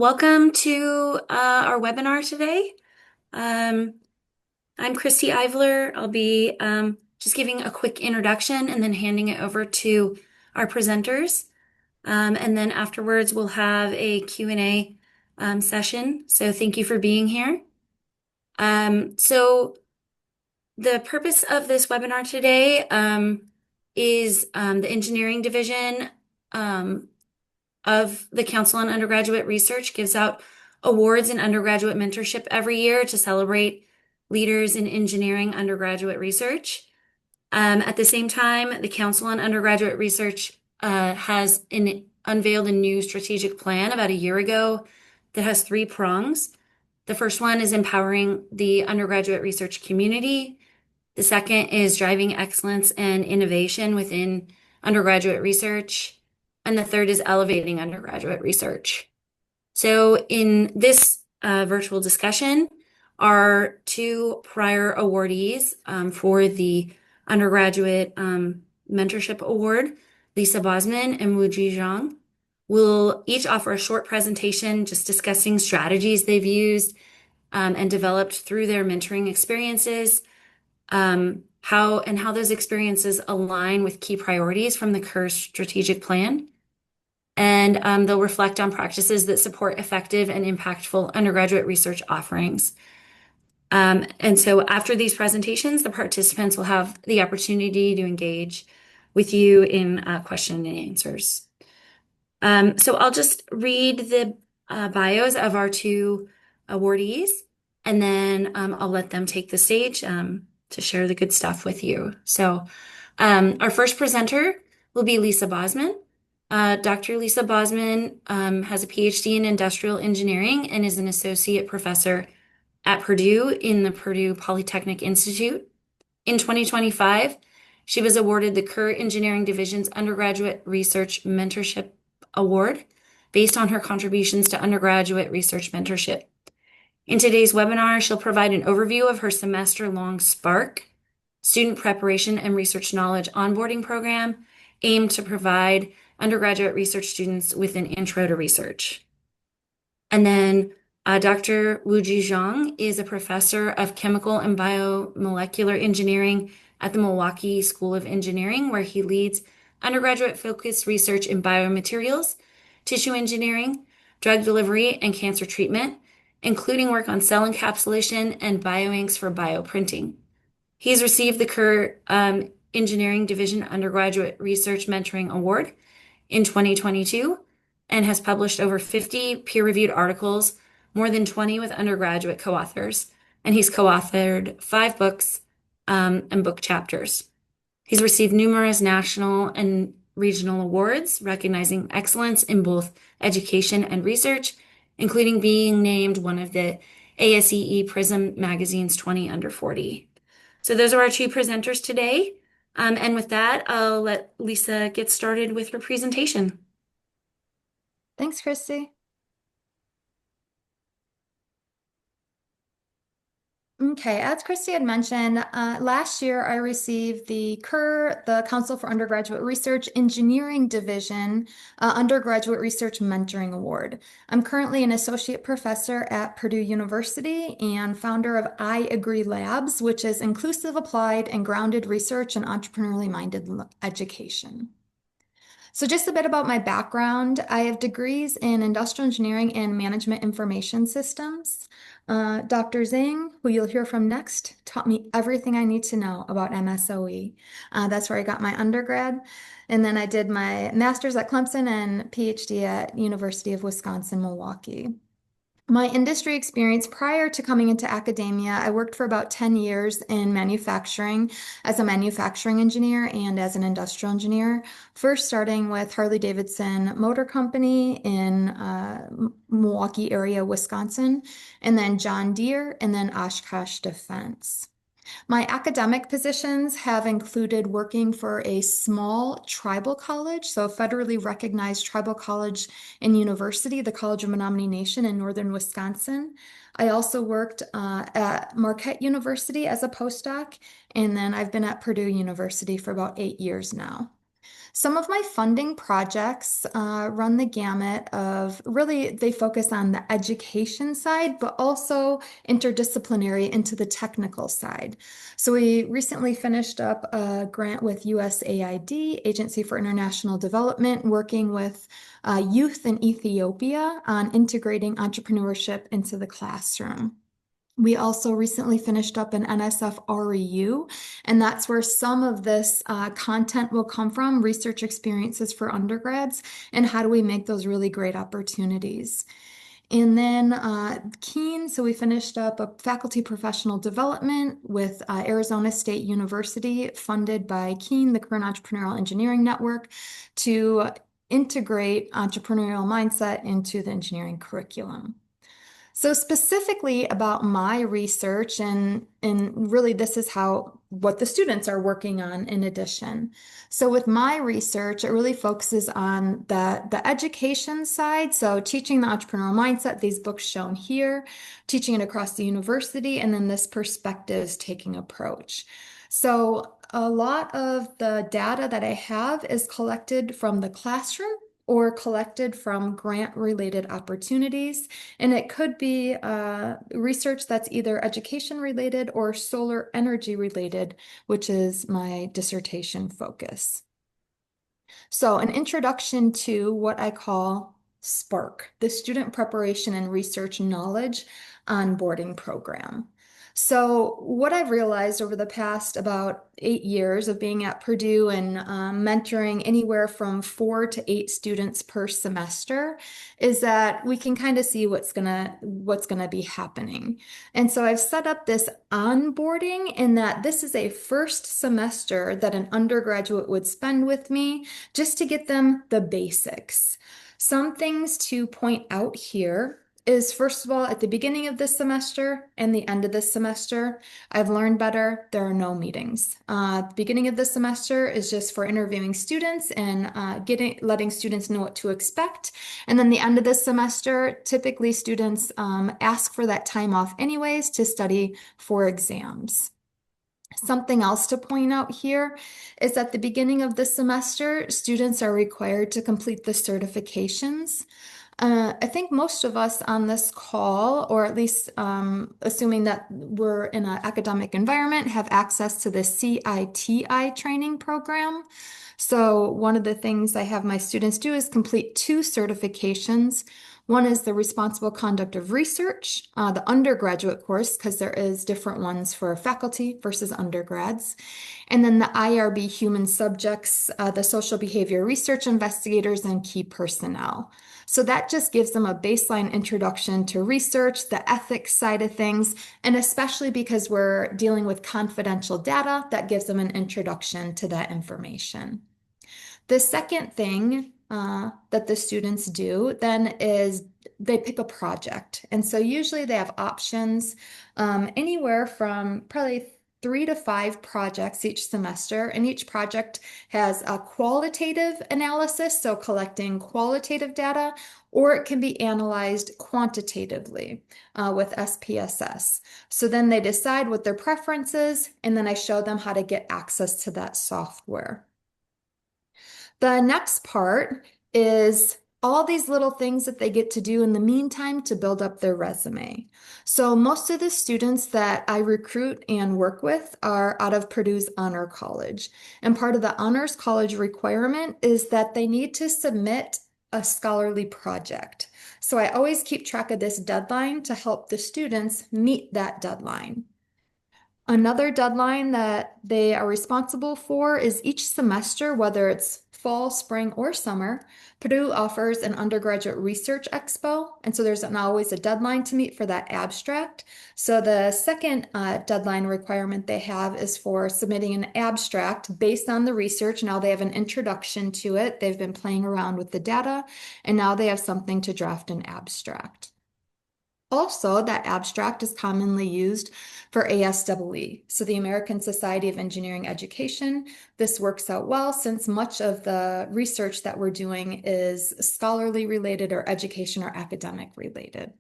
Welcome to our webinar today. Um, I'm Christy Ivler. I'll be just giving a quick introduction and then handing it over to our presenters. And then afterwards, we'll have a Q&A session. So thank you for being here. So the purpose of this webinar today is the Engineering Division of the Council on Undergraduate Research gives out awards in undergraduate mentorship every year to celebrate leaders in engineering undergraduate research. At the same time, the Council on Undergraduate Research has unveiled a new strategic plan about a year ago that has three prongs. The first one is empowering the undergraduate research community. The second is driving excellence and innovation within undergraduate research. And the third is elevating undergraduate research. So in this virtual discussion are two prior awardees for the Undergraduate Mentorship Award, Lisa Bosman and Wujie Zhang. Will each offer a short presentation just discussing strategies they've used and developed through their mentoring experiences, how those experiences align with key priorities from the CUR strategic plan. And they'll reflect on practices that support effective and impactful undergraduate research offerings. And so after these presentations, the participants will have the opportunity to engage with you in question and answers. So I'll just read the bios of our two awardees, and then I'll let them take the stage to share the good stuff with you. So our first presenter will be Lisa Bosman. Dr. Lisa Bosman has a PhD in industrial engineering and is an associate professor at Purdue in the Purdue Polytechnic Institute. In 2025, she was awarded the CUR Engineering Division's Undergraduate Research Mentorship Award based on her contributions to undergraduate research mentorship. In today's webinar, she'll provide an overview of her semester-long SPARK, Student Preparation and Research Knowledge Onboarding Program, aimed to provide undergraduate research students with an intro to research. And then Dr. Wujie Zhang is a professor of chemical and biomolecular engineering at the Milwaukee School of Engineering, where he leads undergraduate-focused research in biomaterials, tissue engineering, drug delivery, and cancer treatment, including work on cell encapsulation and bioinks for bioprinting. He's received the CUR Engineering Division Undergraduate Research Mentoring Award in 2022 and has published over 50 peer-reviewed articles, more than 20 with undergraduate co-authors, and he's co-authored 5 books and book chapters. He's received numerous national and regional awards recognizing excellence in both education and research, including being named one of the ASEE Prism Magazine's 20 Under 40. So those are our two presenters today. And with that, I'll let Lisa get started with her presentation. Thanks, Christy. Okay, as Christy had mentioned, last year I received the CUR, the Council for Undergraduate Research Engineering Division Undergraduate Research Mentoring Award. I'm currently an associate professor at Purdue University and founder of I Agree Labs, which is inclusive, applied, and grounded research and entrepreneurially minded education. So just a bit about my background. I have degrees in industrial engineering and management information systems. Dr. Zhang, who you'll hear from next, taught me everything I need to know about MSOE. That's where I got my undergrad. And then I did my master's at Clemson and PhD at University of Wisconsin-Milwaukee. My industry experience prior to coming into academia, I worked for about 10 years in manufacturing as a manufacturing engineer and as an industrial engineer, first starting with Harley-Davidson Motor Company in Milwaukee area, Wisconsin, and then John Deere, and then Oshkosh Defense. My academic positions have included working for a small tribal college, so a federally recognized tribal college and university, the College of Menominee Nation in northern Wisconsin. I also worked at Marquette University as a postdoc, and then I've been at Purdue University for about 8 years now. Some of my funding projects run the gamut of really, they focus on the education side, but also interdisciplinary into the technical side. So we recently finished up a grant with USAID, Agency for International Development, working with youth in Ethiopia on integrating entrepreneurship into the classroom. We also recently finished up an NSF REU, and that's where some of this content will come from, research experiences for undergrads, and how do we make those really great opportunities. And then Keen, so we finished up a faculty professional development with Arizona State University, funded by Keen, the Current Entrepreneurial Engineering Network, to integrate entrepreneurial mindset into the engineering curriculum. So specifically about my research and really this is how what the students are working on in addition. So with my research, it really focuses on the education side. So teaching the entrepreneurial mindset, these books shown here, teaching it across the university, and then this perspectives taking approach. So a lot of the data that I have is collected from the classroom or collected from grant-related opportunities. And it could be research that's either education related or solar energy related, which is my dissertation focus. So, an introduction to what I call SPARK, the Student Preparation and Research Knowledge Onboarding Program. So, what I've realized over the past about 8 years of being at Purdue and mentoring anywhere from 4 to 8 students per semester is that we can kind of see what's gonna be happening. And so I've set up this onboarding in that this is a first semester that an undergraduate would spend with me just to get them the basics. Some things to point out here is first of all, at the beginning of this semester and the end of this semester, I've learned better. There are no meetings. The beginning of this semester is just for interviewing students and letting students know what to expect. And then the end of this semester, typically students ask for that time off anyways to study for exams. Something else to point out here is at the beginning of the semester, students are required to complete the certifications. I think most of us on this call, or at least assuming that we're in an academic environment, have access to the CITI training program. So one of the things I have my students do is complete 2 certifications. One is the responsible conduct of research, the undergraduate course, because there is different ones for faculty versus undergrads. And then the IRB human subjects, the social behavior research investigators and key personnel. So that just gives them a baseline introduction to research, the ethics side of things, and especially because we're dealing with confidential data, that gives them an introduction to that information. The second thing that the students do then is they pick a project. And so usually they have options anywhere from probably 3 to 5 projects each semester, and each project has a qualitative analysis, so collecting qualitative data, or it can be analyzed quantitatively with SPSS. So then they decide what their preference is, and then I show them how to get access to that software. The next part is all these little things that they get to do in the meantime to build up their resume. So most of the students that I recruit and work with are out of Purdue's Honor College. And part of the Honors College requirement is that they need to submit a scholarly project. So I always keep track of this deadline to help the students meet that deadline. Another deadline that they are responsible for is each semester, whether it's fall, spring, or summer, Purdue offers an undergraduate research expo. And so there's always a deadline to meet for that abstract. So the second deadline requirement they have is for submitting an abstract based on the research. Now they have an introduction to it. They've been playing around with the data, and now they have something to draft an abstract. Also, that abstract is commonly used for ASEE, so the American Society of Engineering Education. This works out well since much of the research that we're doing is scholarly related or education or academic related.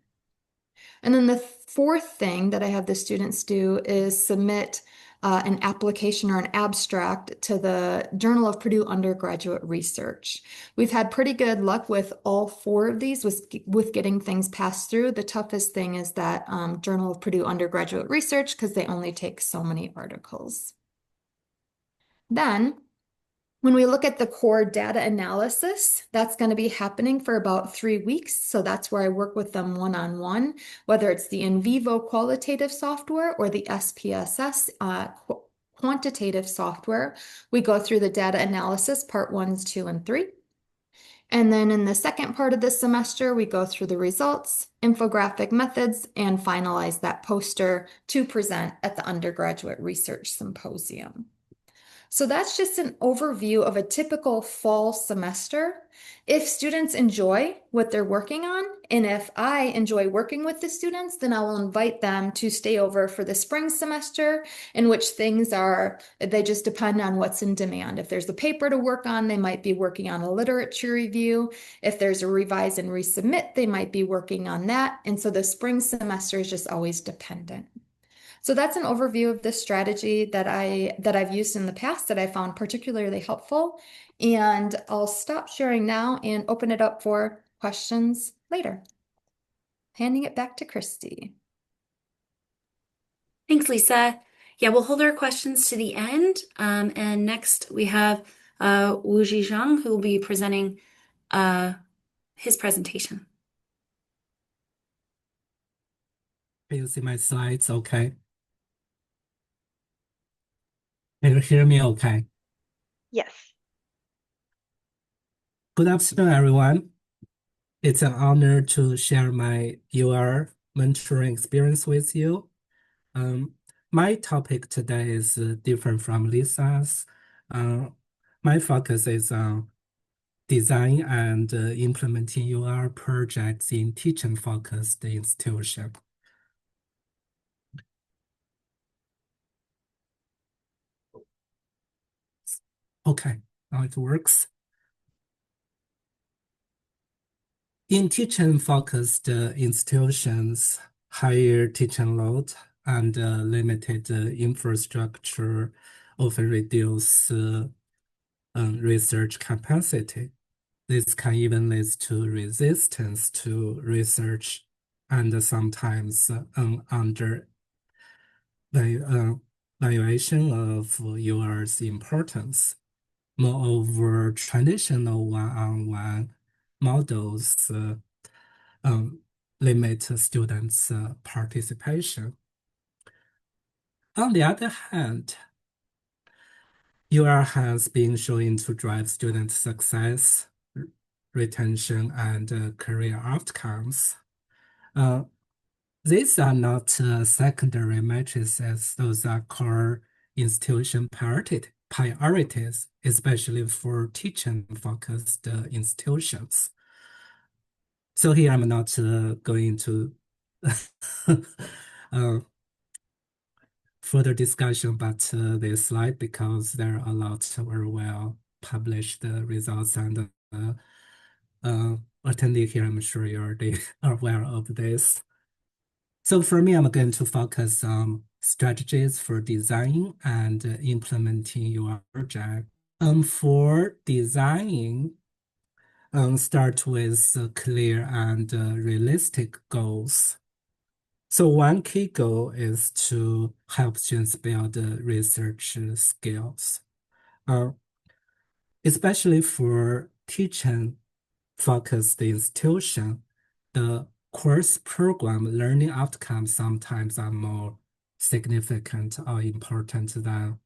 And then the fourth thing that I have the students do is submit an application or an abstract to the Journal of Purdue Undergraduate Research. We've had pretty good luck with all four of these with getting things passed through. The toughest thing is that Journal of Purdue Undergraduate Research because they only take so many articles. Then when we look at the core data analysis, that's going to be happening for about 3 weeks. So that's where I work with them one-on-one, whether it's the in vivo qualitative software or the SPSS quantitative software. We go through the data analysis, part 1, 2, and 3. And then in the second part of the semester, we go through the results, infographic methods, and finalize that poster to present at the Undergraduate Research Symposium. So that's just an overview of a typical fall semester. If students enjoy what they're working on, and if I enjoy working with the students, then I will invite them to stay over for the spring semester, in which they just depend on what's in demand. If there's a paper to work on, they might be working on a literature review. If there's a revise and resubmit, they might be working on that. And so the spring semester is just always dependent. So that's an overview of the strategy that I've used in the past that I found particularly helpful. And I'll stop sharing now and open it up for questions later. Handing it back to Christy. Thanks, Lisa. Yeah, we'll hold our questions to the end. And next we have Wujie Zhang, who will be presenting his presentation. Can you see my slides? Okay. Can you hear me okay? Yes. Good afternoon, everyone. It's an honor to share my UR mentoring experience with you. My topic today is different from Lisa's. My focus is on design and implementing UR projects in teaching-focused institutions. Okay, now it works. In teaching-focused institutions, higher teaching load and limited infrastructure often reduce research capacity. This can even lead to resistance to research and sometimes valuation of UR's importance. Moreover, traditional one-on-one models limit students' participation. On the other hand, UR has been shown to drive student success, retention, and career outcomes. These are not secondary matrices, those are core institution priorities, especially for teaching-focused institutions. So here I'm not going to further discussion about this slide because there are a lot very well published results and attending here, I'm sure you're already aware of this. So for me, I'm going to focus on strategies for designing and implementing your project. For designing, start with clear and realistic goals. So one key goal is to help students build research skills, especially for teaching-focused institution. The course program learning outcomes sometimes are more significant or important than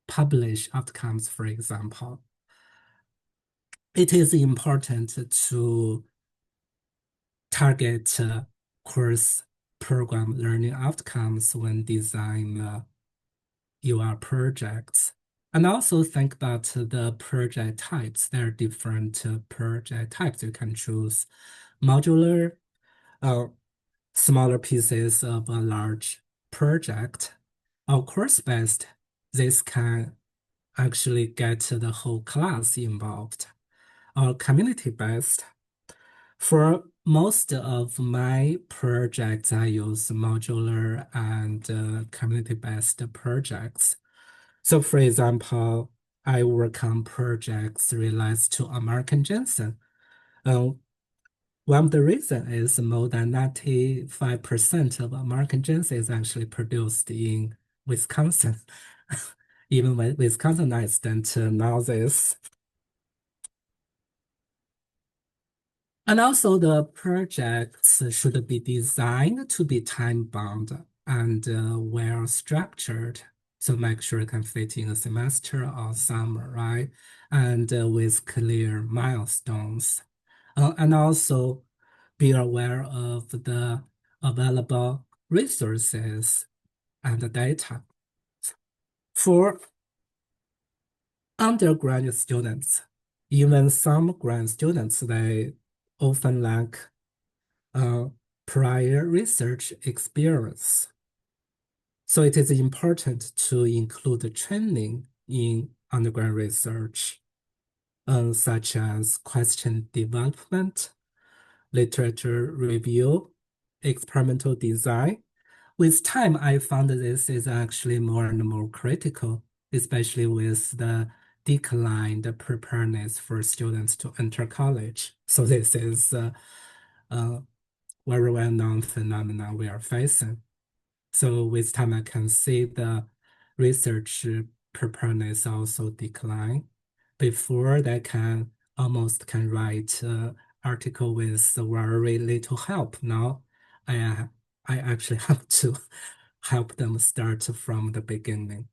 published outcomes, for example. It is important to target course program learning outcomes when design UR projects. And also think about the project types. There are different project types. You can choose modular, smaller pieces of a large project, or course-based. This can actually get the whole class involved, or community-based. For most of my projects, I use modular and community-based projects. So, for example, I work on projects related to American ginseng. Um, One of the reasons is more than 95% of American ginseng is actually produced in Wisconsin. Even when Wisconsinites don't know this. And also the projects should be designed to be time-bound and well-structured. So make sure it can fit in a semester or summer, right? And with clear milestones. And also be aware of the available resources and the data. For undergraduate students, even some grad students, they often lack prior research experience. So it is important to include training in undergrad research, such as question development, literature review, experimental design. With time, I found that this is actually more and more critical, especially with the declined preparedness for students to enter college. So this is a very well-known phenomenon we are facing. So with time, I can see the research preparedness also decline. Before they can almost can write article with very little help. Now I I actually have to help them start from the beginning.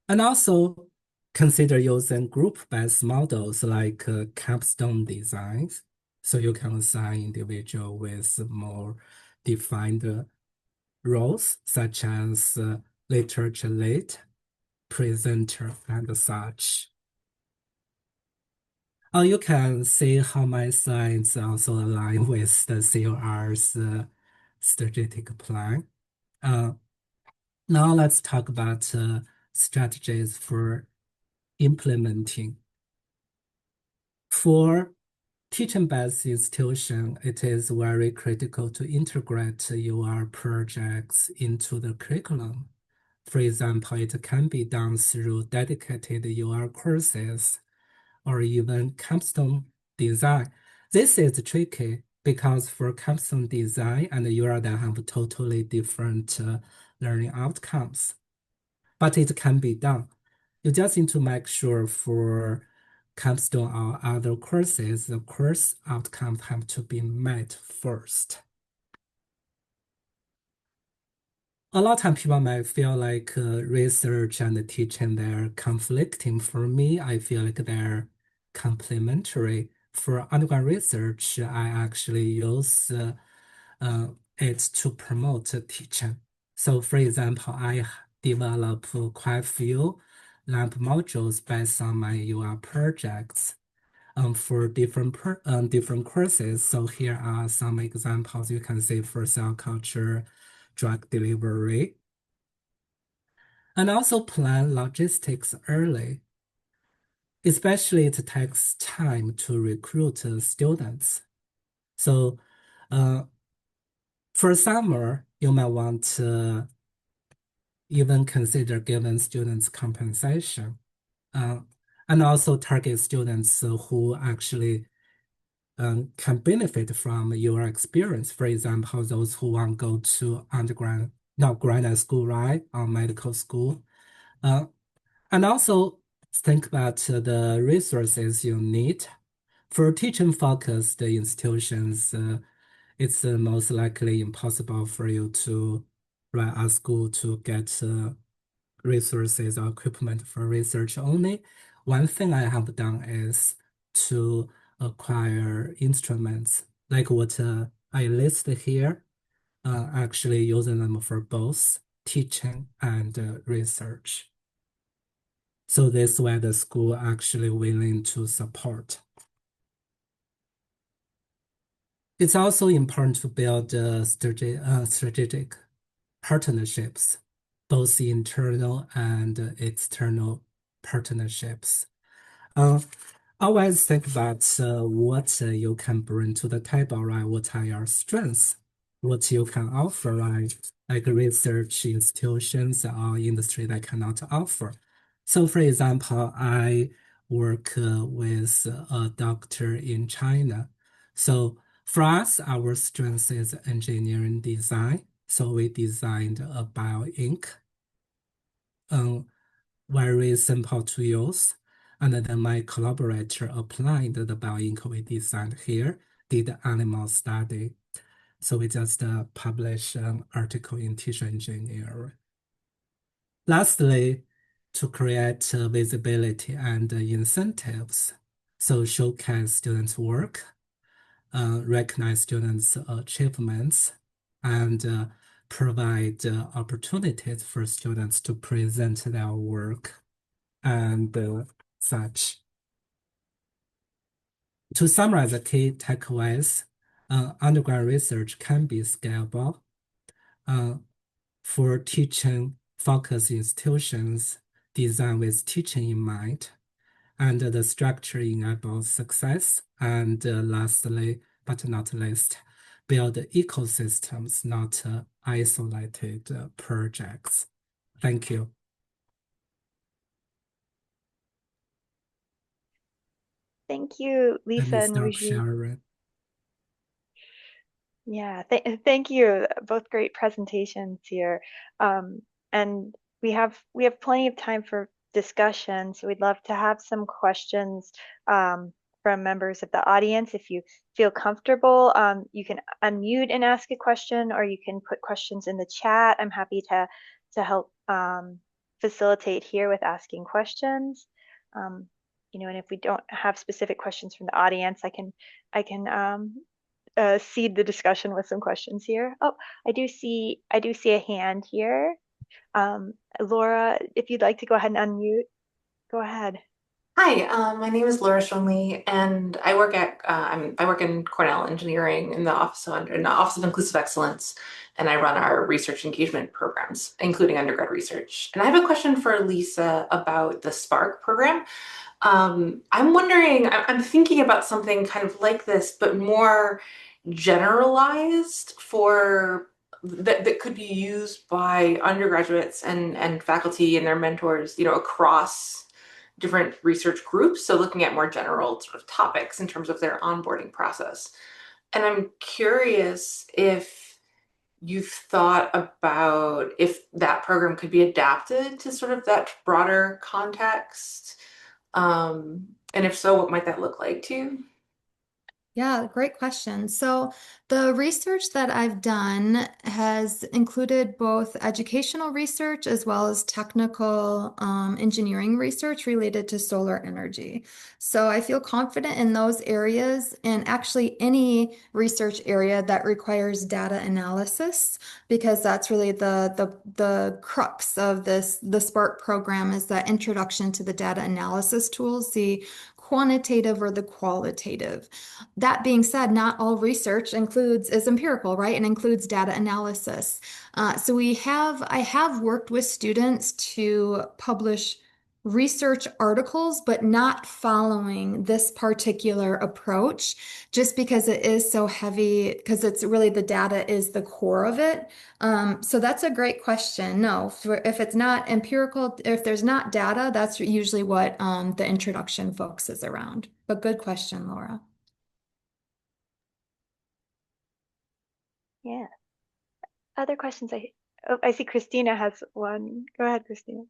And also consider using group-based models like capstone designs. So you can assign individual with more defined roles, such as literature lead, presenter, and such. Or you can see how my slides also align with the CUR's strategic plan. Now let's talk about strategies for implementing. For teaching-based institution, it is very critical to integrate your projects into the curriculum. For example, it can be done through dedicated UR courses or even capstone design. This is tricky because for capstone design and UR, they have totally different learning outcomes. But it can be done. You just need to make sure for capstone or other courses, the course outcomes have to be met first. A lot of time people might feel like research and teaching, they're conflicting. For me, I feel like they're complementary. For undergrad research, I actually use it to promote teaching. So for example, I develop quite a few lab modules based on my UR projects for different courses. So here are some examples you can see for cell culture, drug delivery, and also plan logistics early. Especially it takes time to recruit students. So for summer, you might want to even consider giving students compensation and also target students who actually can benefit from your experience. For example, those who want to go to graduate school, right, or medical school. And also think about the resources you need. For teaching-focused institutions, it's most likely impossible for you to run a school to get resources or equipment for research only. One thing I have done is to acquire instruments like what I listed here, actually using them for both teaching and research. So this way the school actually willing to support. It's also important to build strategic partnerships, both internal and external partnerships. always think about what you can bring to the table, right? What are your strengths? What you can offer, right? Like research institutions or industry that cannot offer. So, for example, I work with a doctor in China. So, for us, our strength is engineering design. So, we designed a bio ink. Um, Very simple to use. And then my collaborator applied the bioink we designed here, did animal study. So we just publish an article in Tissue Engineering. Lastly, to create visibility and incentives. So showcase students' work, recognize students' achievements, and provide opportunities for students to present their work and such. To summarize the key takeaways, undergrad research can be scalable uh, for teaching focused institutions designed with teaching in mind, and the structure enables success. And lastly, but not least, build ecosystems, not isolated projects. Thank you. Thank you, Let Lisa me and stop Wujie. sharing. Yeah, thank you. Both great presentations here. And we have plenty of time for discussion, so we'd love to have some questions from members of the audience. If you feel comfortable, you can unmute and ask a question, or you can put questions in the chat. I'm happy to help facilitate here with asking questions. And if we don't have specific questions from the audience, I can seed the discussion with some questions here. Oh, I do see a hand here. Laura, if you'd like to go ahead and unmute, go ahead. Hi, my name is Laura Schonley, and I work in Cornell Engineering in the Office of Inclusive Excellence, and I run our research engagement programs, including undergrad research. And I have a question for Lisa about the Spark program. I'm wondering, I'm thinking about something kind of like this, but more generalized for that could be used by undergraduates and faculty and their mentors, across different research groups. So looking at more general sort of topics in terms of their onboarding process. And I'm curious if you've thought about if that program could be adapted to sort of that broader context. And if so, what might that look like too? Yeah, great question. So, the research that I've done has included both educational research as well as technical engineering research related to solar energy. So, I feel confident in those areas and actually any research area that requires data analysis, because that's really the crux of the Spark program is that introduction to the data analysis tools, the quantitative or the qualitative. That being said, not all research is empirical, right? And includes data analysis. I have worked with students to publish research articles, but not following this particular approach, just because it is so heavy, because it's really the data is the core of it. So that's a great question. No, if it's not empirical, if there's not data, that's usually what the introduction focuses around. But good question, Laura. Yeah. Other questions? I see Christina has one. Go ahead, Christina.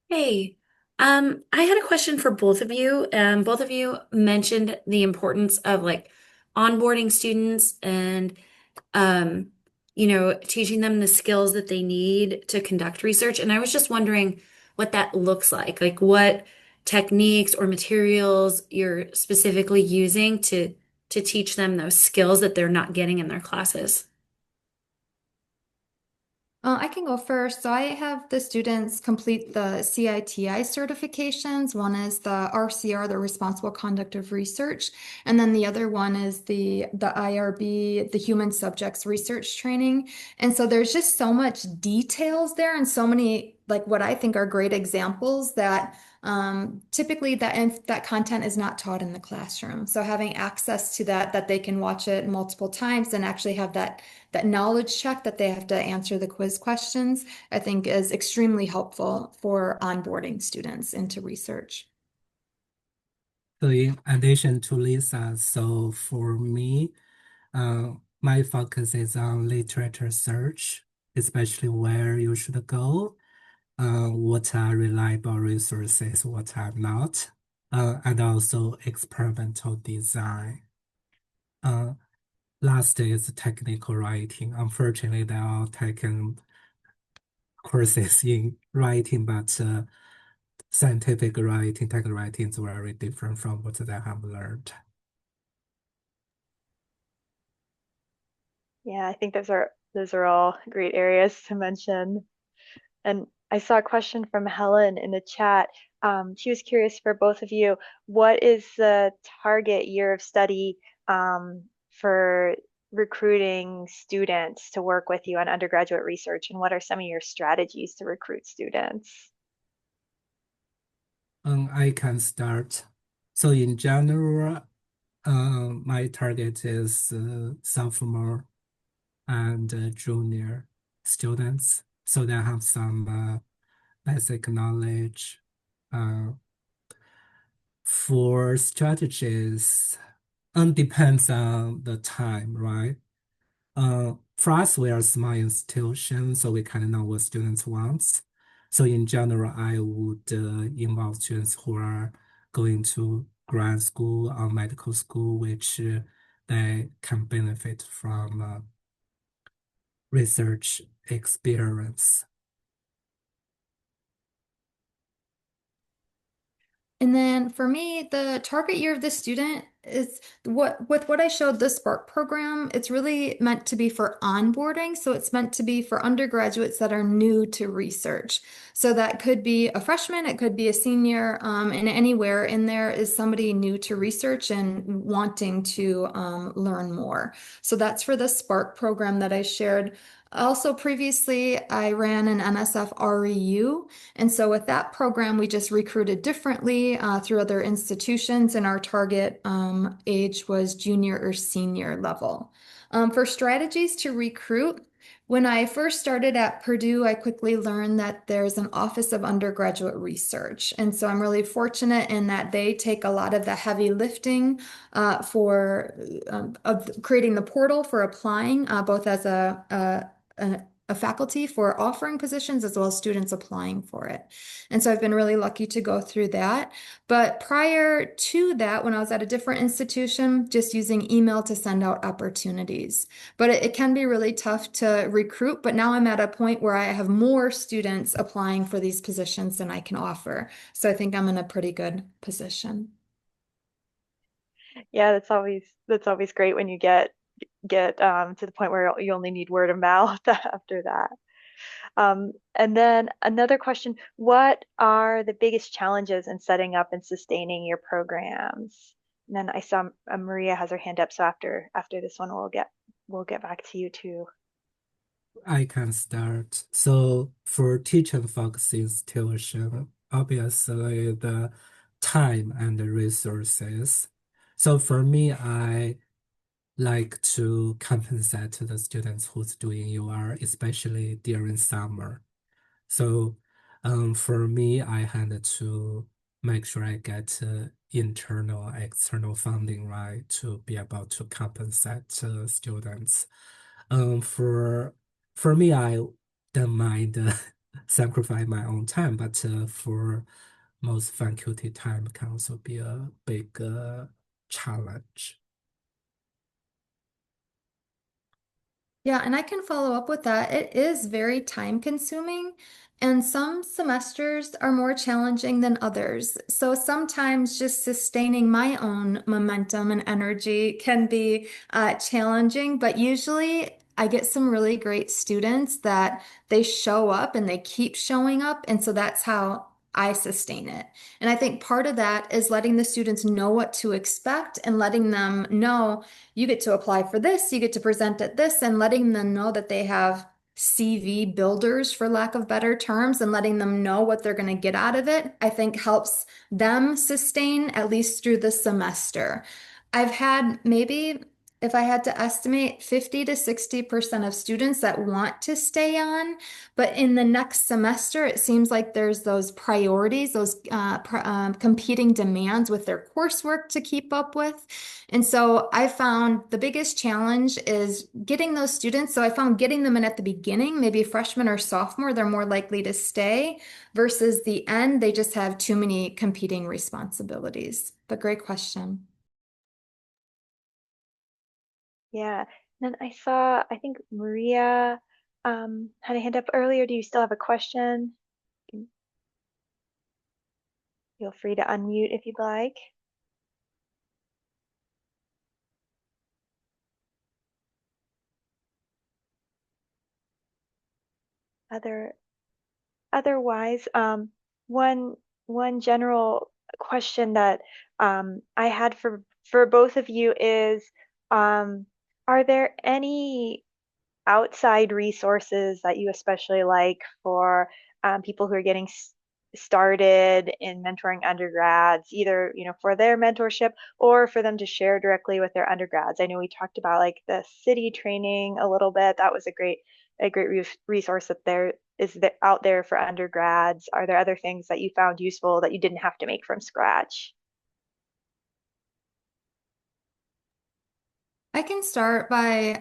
Hey, I had a question for both of you. Both of you mentioned the importance of like onboarding students and teaching them the skills that they need to conduct research. And I was just wondering what that looks like what techniques or materials you're specifically using to teach them those skills that they're not getting in their classes. I can go first. So I have the students complete the CITI certifications. One is the RCR, the Responsible Conduct of Research, and then the other one is the IRB, the Human Subjects Research Training. And so there's just so much details there and so many like what I think are great examples that Typically that content is not taught in the classroom. So having access to that they can watch it multiple times and actually have that knowledge check that they have to answer the quiz questions, I think is extremely helpful for onboarding students into research. So in addition to Lisa, so for me, my focus is on literature search, especially where you should go, what are reliable resources, what are not, and also experimental design. Last is technical writing. Unfortunately, they all taken courses in writing, but scientific writing, technical writing is very different from what they have learned. Yeah, I think those are all great areas to mention. And I saw a question from Helen in the chat. She was curious for both of you, what is the target year of study for recruiting students to work with you on undergraduate research, and what are some of your strategies to recruit students? I can start. So in general, my target is sophomore and junior students, so they have some basic knowledge. For strategies, depends on the time, right? For us, we are a small institution, so we kind of know what students want. So in general, I would involve students who are going to grad school or medical school, which they can benefit from research experience. And then for me, the target year of the student is what I showed the Spark program, it's really meant to be for onboarding. So it's meant to be for undergraduates that are new to research. So that could be a freshman, it could be a senior, and anywhere in there is somebody new to research and wanting to learn more. So that's for the Spark program that I shared. Also, previously, I ran an NSF REU. And so with that program, we just recruited differently through other institutions, and our target age was junior or senior level. For strategies to recruit, when I first started at Purdue, I quickly learned that there's an Office of Undergraduate Research. And so I'm really fortunate in that they take a lot of the heavy lifting for of creating the portal for applying, both as a faculty for offering positions as well as students applying for it. And so I've been really lucky to go through that. But prior to that, when I was at a different institution, just using email to send out opportunities. But it can be really tough to recruit. But now I'm at a point where I have more students applying for these positions than I can offer. So I think I'm in a pretty good position. Yeah, that's always great when you get to the point where you only need word of mouth after that. And then another question, what are the biggest challenges in setting up and sustaining your programs? And then I saw Maria has her hand up, so after this one we'll get back to you too. I can start. So for teaching focused institution, obviously the time and the resources. So for me, I like to compensate to the students who's doing UR, especially during summer. So for me, I had to make sure I get internal, external funding, right, to be able to compensate students. Um, for for me, I don't mind sacrifice my own time, but for most faculty, time can also be a big challenge. Yeah, and I can follow up with that. It is very time consuming, and some semesters are more challenging than others. So sometimes just sustaining my own momentum and energy can be challenging, but usually I get some really great students that they show up and they keep showing up. And so that's how I sustain it. And I think part of that is letting the students know what to expect and letting them know you get to apply for this, you get to present at this, and letting them know that they have CV builders, for lack of better terms, and letting them know what they're going to get out of it, I think helps them sustain at least through the semester. I've had maybe, if I had to estimate, 50 to 60% of students that want to stay on, but in the next semester, it seems like there's those priorities, those competing demands with their coursework to keep up with. And so I found the biggest challenge is getting those students. So I found getting them in at the beginning, maybe freshman or sophomore, they're more likely to stay versus the end, they just have too many competing responsibilities. But great question. Yeah. Then I think Maria had a hand up earlier. Do you still have a question? Feel free to unmute if you'd like. Otherwise, one general question that I had for both of you is, are there any outside resources that you especially like for people who are getting started in mentoring undergrads, either for their mentorship or for them to share directly with their undergrads? I know we talked about like the city training a little bit. That was a great resource that is out there for undergrads. Are there other things that you found useful that you didn't have to make from scratch? I can start by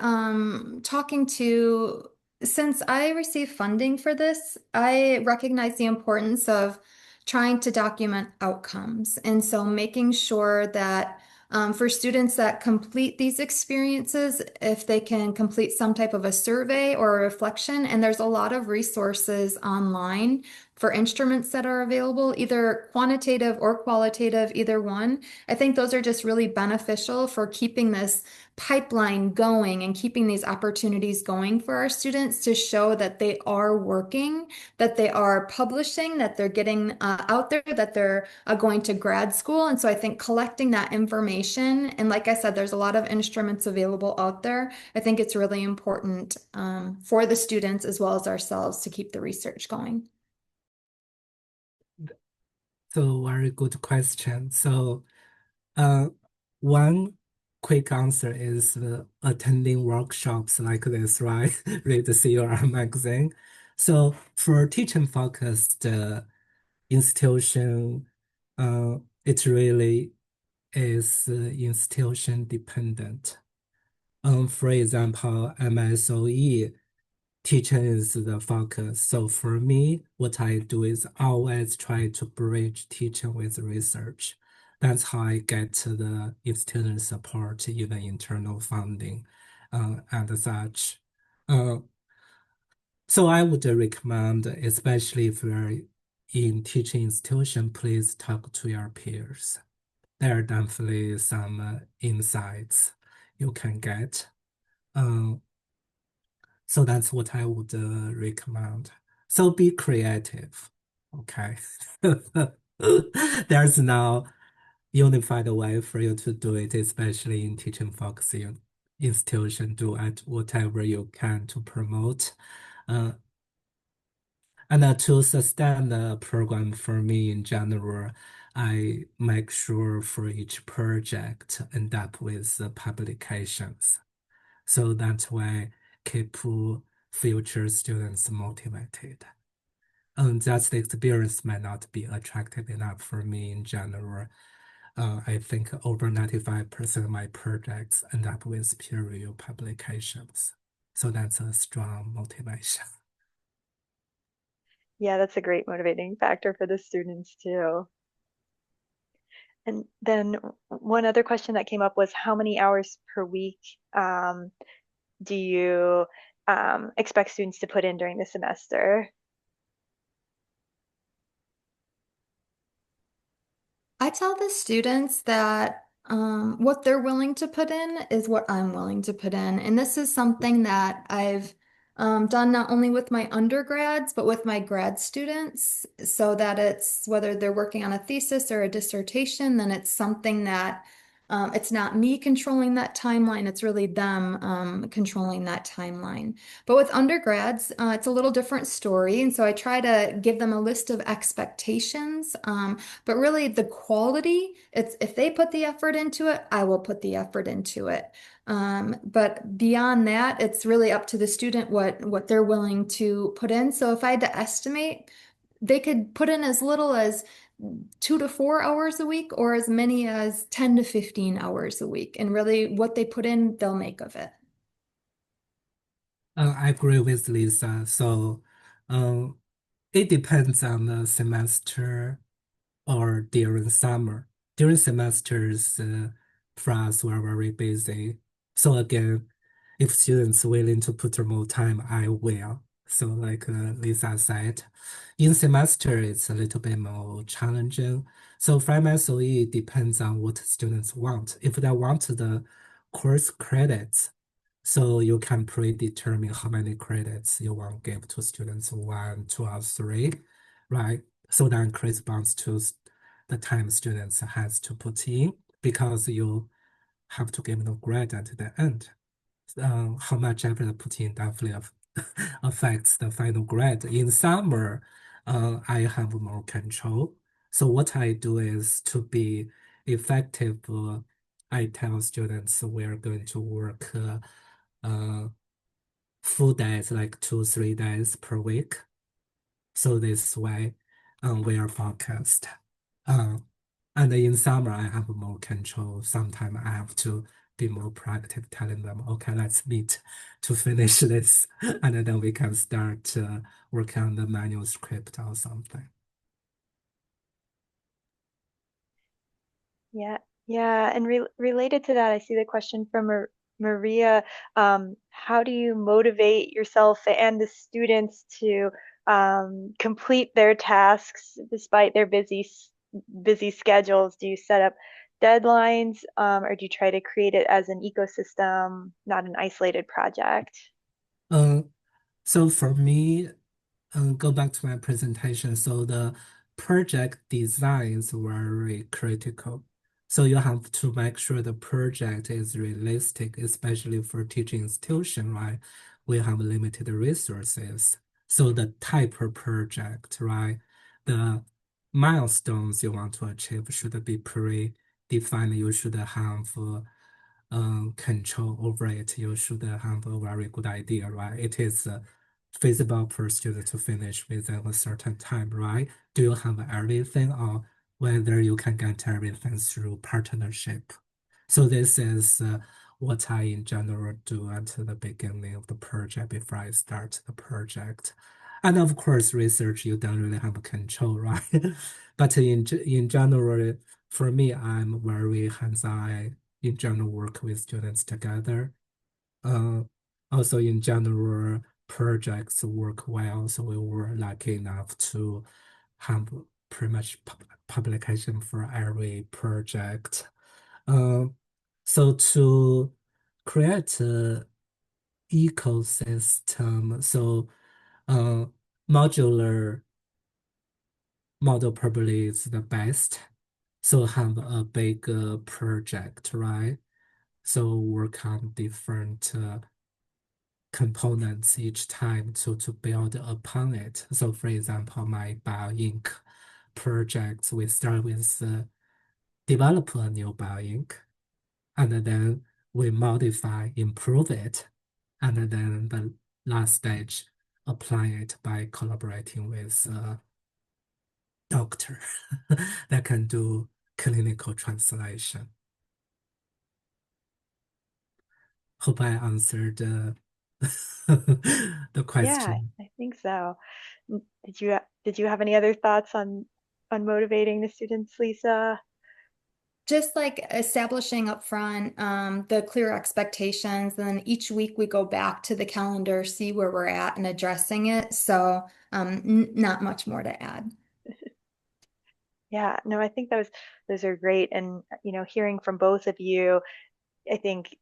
talking to, since I receive funding for this, I recognize the importance of trying to document outcomes. And so making sure that for students that complete these experiences, if they can complete some type of a survey or a reflection, and there's a lot of resources online for instruments that are available, either quantitative or qualitative, either one. I think those are just really beneficial for keeping this pipeline going and keeping these opportunities going for our students to show that they are working, that they are publishing, that they're getting out there, that they're going to grad school. And so I think collecting that information, and like I said, there's a lot of instruments available out there. I think it's really important for the students as well as ourselves to keep the research going. So very good question. So uh, one quick answer is attending workshops like this, right? Read the CUR magazine. So for teaching focused institution, it really is institution dependent. For example, MSOE teaching is the focus. So for me, what I do is always try to bridge teaching with research. That's how I get the external support, even internal funding, and such. Uh, so I would recommend, especially if you're in teaching institution, please talk to your peers. There are definitely some insights you can get. Um, so that's what I would recommend. So be creative, okay? There's no unified way for you to do it, especially in teaching focus institution. Do whatever you can to promote. Uh, and to sustain the program for me in general, I make sure for each project end up with publications. So that way keep future students motivated. And that's the experience might not be attractive enough for me in general. I think over 95% of my projects end up with peer review publications. So that's a strong motivation. Yeah, that's a great motivating factor for the students too. And then one other question that came up was how many hours per week do you expect students to put in during the semester? I tell the students that what they're willing to put in is what I'm willing to put in. And this is something that I've done not only with my undergrads, but with my grad students, so that it's whether they're working on a thesis or a dissertation, then it's something that It's not me controlling that timeline, it's really them controlling that timeline. But with undergrads, it's a little different story. And so I try to give them a list of expectations. But really the quality, it's if they put the effort into it, I will put the effort into it. But beyond that, it's really up to the student what they're willing to put in. So if I had to estimate, they could put in as little as 2 to 4 hours a week or as many as 10 to 15 hours a week. And really what they put in, they'll make of it. I agree with Lisa. So, um, it depends on the semester or during summer. During semesters, for us, we're very busy. So again, if students willing to put more time, I will. So like Lisa said, in semester, it's a little bit more challenging. So from SOE, it depends on what students want. If they want the course credits, so you can predetermine how many credits you want to give to students, 1, 2, or 3, right? So that corresponds to the time students has to put in because you have to give them grade at the end. How much effort put in definitely affects the final grade. In summer, I have more control. So what I do is to be effective. I tell students we're going to work full days, like 2, 3 days per week. So this way, we are focused. Um, and in summer, I have more control. Sometimes I have to be more proactive, telling them, okay, let's meet to finish this, and then we can start working on the manuscript or something. Yeah, yeah. And related to that, I see the question from Maria. How do you motivate yourself and the students to complete their tasks despite their busy schedules? Do you set up deadlines, or do you try to create it as an ecosystem, not an isolated project? Um, so for me, go back to my presentation. So the project design is very critical. So you have to make sure the project is realistic, especially for teaching institution, right? We have limited resources. So the type of project, right? The milestones you want to achieve should be predefined. You should have control over it. You should have a very good idea, right? It is feasible for student to finish within a certain time, right? Do you have everything or whether you can get everything through partnership? So this is what I in general do at the beginning of the project before I start the project. And of course, research, you don't really have control, right? But in general, for me, I'm very hands-on. In general, work with students together. Uh, Also, in general, projects work well, so we were lucky enough to have pretty much publication for every project. Um, so to create a ecosystem, so uh, modular model probably is the best. So have a big project, right? So work on different components each time to build upon it. So for example, my BioInk project, we start with develop a new BioInk, and then we modify, improve it, and then the last stage, apply it by collaborating with a doctor that can do clinical translation. Hope I answered the Yeah, question. I think so. Did you have any other thoughts on motivating the students, Lisa? Just like establishing up front the clear expectations, and then each week we go back to the calendar, see where we're at and addressing it. So not much more to add. Yeah, no, I think those are great. And hearing from both of you, I think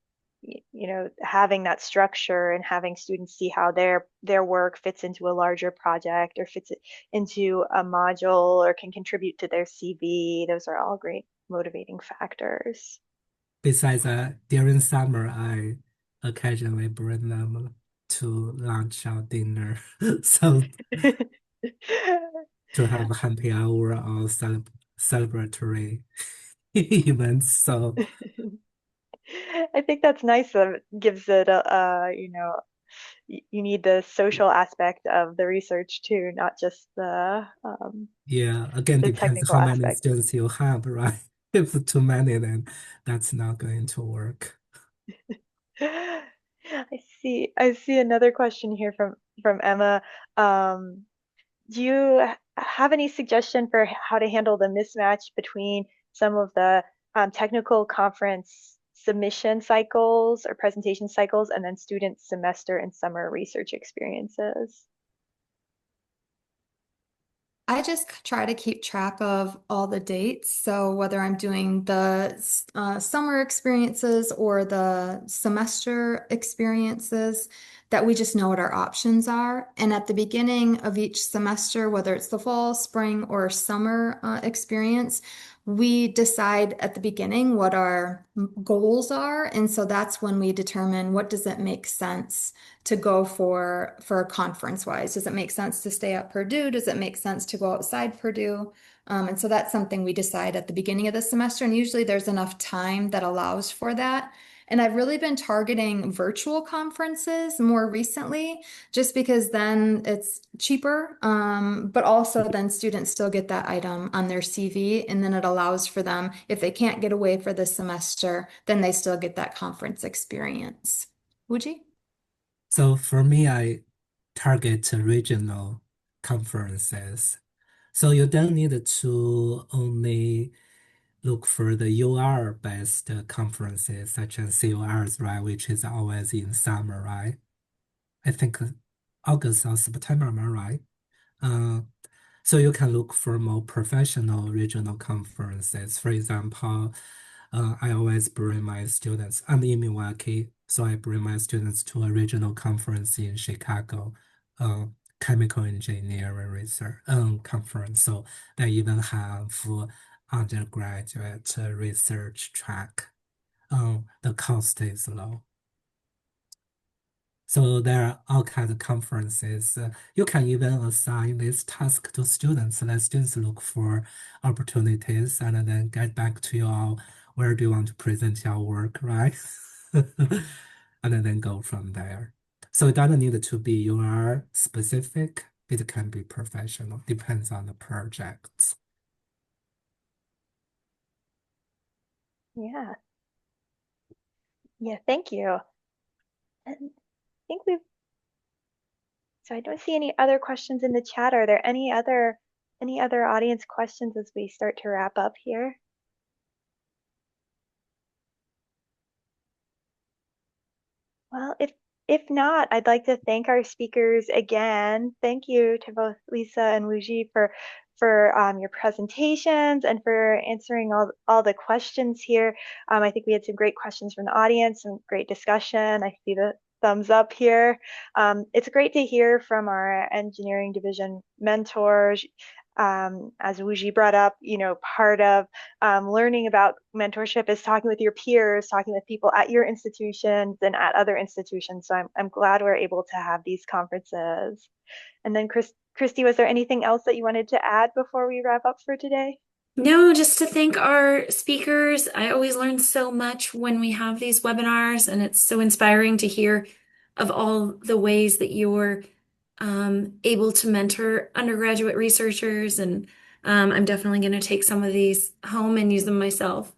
having that structure and having students see how their work fits into a larger project or fits it into a module or can contribute to their CV, those are all great motivating factors. Besides that, during summer, I occasionally bring them to lunch or dinner. So to have a happy hour or celebratory events. So I think that's nice. That gives it you need the social aspect of the research too, not just yeah, again, the depends technical how many aspect. students you have, right? If too many, then that's not going to work. I see another question here from Emma. Um, do you have any suggestion for how to handle the mismatch between some of the technical conference submission cycles or presentation cycles and then student semester and summer research experiences? I just try to keep track of all the dates. So whether I'm doing the summer experiences or the semester experiences, that we just know what our options are. And at the beginning of each semester, whether it's the fall, spring, or summer experience, we decide at the beginning what our goals are. And so that's when we determine what does it make sense to go for conference wise. Does it make sense to stay at Purdue? Does it make sense to go outside Purdue? And so that's something we decide at the beginning of the semester. And usually there's enough time that allows for that. And I've really been targeting virtual conferences more recently, just because then it's cheaper, but also then students still get that item on their CV. And then it allows for them, if they can't get away for the semester, then they still get that conference experience. Wujie? So for me, I target regional conferences. So you don't need to only look for the UR-based conferences such as CURs, right, which is always in summer, right? I think August or September, am I right? Uh, so you can look for more professional regional conferences. For example, I always bring my students. I'm in Milwaukee, so I bring my students to a regional conference in Chicago, uh, chemical engineering research conference. So they even have undergraduate research track. The cost is low. So there are all kinds of conferences. You can even assign this task to students. Let students look for opportunities and then get back to you all. Where do you want to present your work, right? And then go from there. So it doesn't need to be your specific. It can be professional. Depends on the project. Yeah, yeah, thank you. And I think we've, so I don't see any other questions in the chat. Are there any other audience questions as we start to wrap up here? Well, if not, I'd like to thank our speakers again. Thank you to both Lisa and Wujie for your presentations and for answering all the questions here. I think we had some great questions from the audience and great discussion. I see the thumbs up here. It's great to hear from our engineering division mentors. As Wujie brought up, part of learning about mentorship is talking with your peers, talking with people at your institutions and at other institutions. So I'm glad we're able to have these conferences. And then Christy, was there anything else that you wanted to add before we wrap up for today? No, just to thank our speakers. I always learn so much when we have these webinars, and it's so inspiring to hear of all the ways that you're able to mentor undergraduate researchers. And I'm definitely going to take some of these home and use them myself.